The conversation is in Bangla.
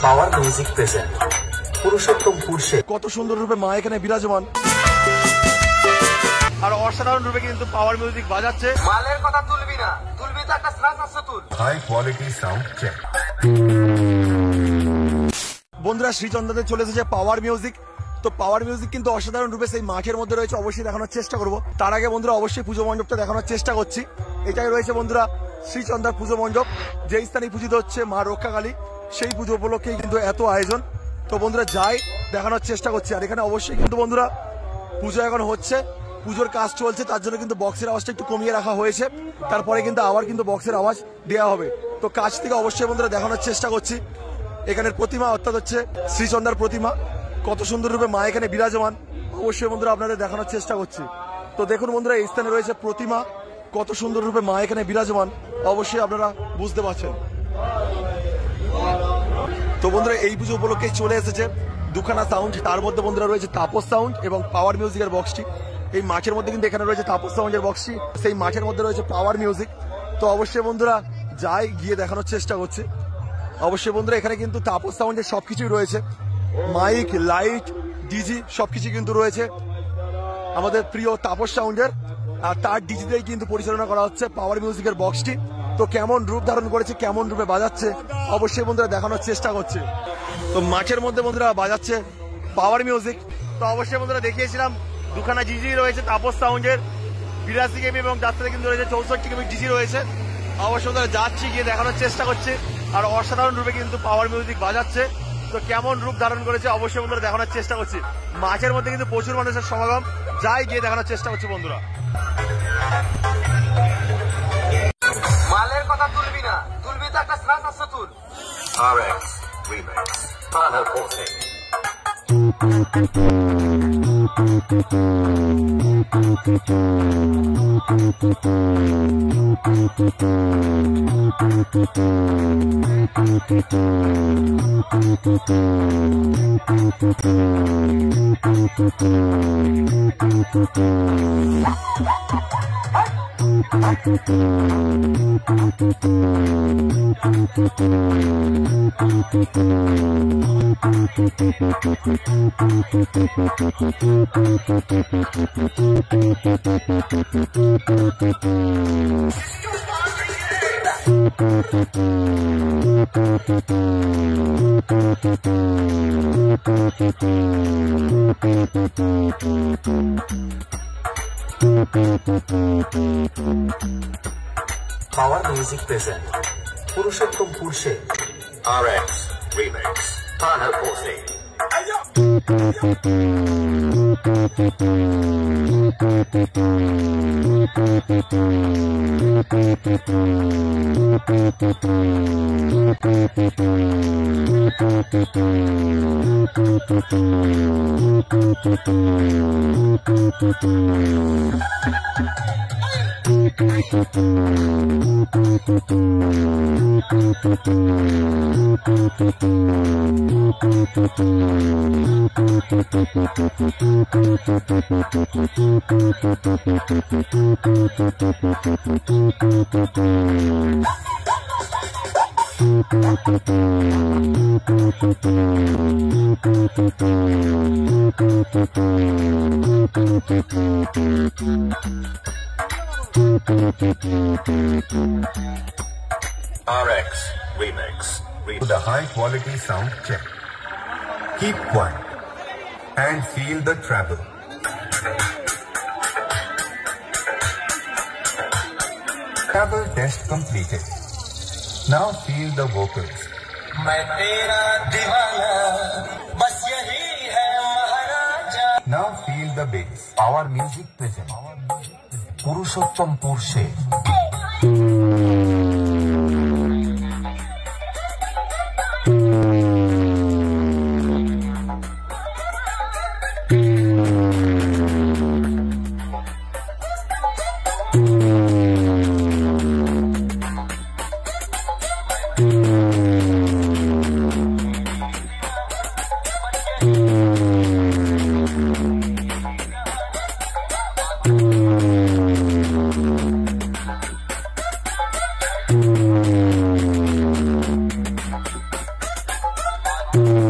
পাওয়ার মিউজিক প্রেজেন্ট পুরুষোত্তমপুর সে। কত সুন্দর রূপে মা এখানে বিরাজমান আর অসাধারণ রূপে কিন্তু পাওয়ার মিউজিক বাজাচ্ছে। মালের কথা তুলবি না, তুলবি তো একটা স্রাস আছে তুল। High quality sound check. বন্ধুরা শ্রীচন্দ্রতে চলে এসেছে পাওয়ার মিউজিক। তো পাওয়ার মিউজিক কিন্তু অসাধারণ রূপে সেই মাঠের মধ্যে রয়েছে, অবশ্যই দেখানোর চেষ্টা করব। তার আগে বন্ধুরা অবশ্যই পুজো মণ্ডপটা দেখানোর চেষ্টা করছি। এটাই রয়েছে বন্ধুরা শ্রীচন্দ্রার পুজো মণ্ডপ, যে স্থানে পূজিত হচ্ছে মা রক্ষাকালী, সেই পুজো উপলক্ষেই কিন্তু এত আয়োজন। তো বন্ধুরা যাই দেখানোর চেষ্টা করছি। আর এখানে অবশ্যই কিন্তু বন্ধুরা পুজো এখন হচ্ছে, পুজোর কাজ চলছে, তার জন্য কিন্তু বক্সের আওয়াজটা একটু কমিয়ে রাখা হয়েছে। তারপরে কিন্তু আবার কিন্তু বক্সের আওয়াজ দেওয়া হবে। তো কাছ থেকে অবশ্যই বন্ধুরা দেখানোর চেষ্টা করছি। এখানের প্রতিমা অর্থাৎ হচ্ছে শ্রীচন্দ্রার প্রতিমা, কত সুন্দর রূপে মা এখানে বিরাজমান, অবশ্যই বন্ধুরা আপনাদের দেখানোর চেষ্টা করছি। তো দেখুন বন্ধুরা এই স্থানে রয়েছে প্রতিমা, কত সুন্দর রূপে মা এখানে বিরাজমান, অবশ্যই আপনারা বুঝতে পারছেন। তো বন্ধুরা এই পুজো উপলক্ষে চলে এসেছে দুখানা সাউন্ড, তার মধ্যে বন্ধুরা রয়েছে তাপস সাউন্ড এবং পাওয়ার মিউজিকের বক্সটি। এই মাঠের মধ্যে কিন্তু এখানে রয়েছে তাপস সাউন্ডের বক্সটি, সেই মাঠের মধ্যে রয়েছে পাওয়ার মিউজিক। তো অবশ্যই বন্ধুরা যাই গিয়ে দেখানোর চেষ্টা করছি। অবশ্যই বন্ধুরা এখানে কিন্তু তাপস সাউন্ডের সবকিছুই রয়েছে, মাইক, লাইট, ডিজি সবকিছু কিন্তু রয়েছে আমাদের প্রিয় তাপস সাউন্ডের। আর তার ডিজিতেই কিন্তু পরিচালনা করা হচ্ছে পাওয়ার মিউজিকের বক্সটি। তো কেমন রূপ ধারণ করেছে, কেমন রূপে বাজাচ্ছে, অবশ্যই বন্ধুরা দেখানোর চেষ্টা করছে। তো মাঠের মধ্যে বন্ধুরা বাজাচ্ছে পাওয়ার মিউজিক। তো অবশ্যই বন্ধুরা দেখিয়েছিলাম দুখানা ডিজি রয়েছে তাপস সাউন্ডের, 82 কেবি এবং যার সাথে কিন্তু রয়েছে 64 কেবি ডিজি রয়েছে। অবশ্যই বন্ধুরা যাচ্ছি গিয়ে দেখানোর চেষ্টা করছে। আর অসাধারণ রূপে কিন্তু পাওয়ার মিউজিক বাজাচ্ছে। তো কেমন রূপ ধারণ করেছে অবশ্যই বন্ধুরা দেখানোর চেষ্টা করছি। মাঠের মধ্যে কিন্তু প্রচুর মানুষের সমাগম, যাই গিয়ে দেখানোর চেষ্টা করছি বন্ধুরা। মালের কথা তুলবি না, তুলবি তো একটা স্রাস আছে তুল। RX Remix Panel Posting। Power Music present Purushottampur say. RX Remix Panel Posting। RX Remix the high quality sound check. Keep quiet and feel the treble. Treble test completed. Now feel the vocals. मैं तेरा दीवाना बस यही है महाराजा. Now feel the bass. Our music present Purushottampur say. Bye.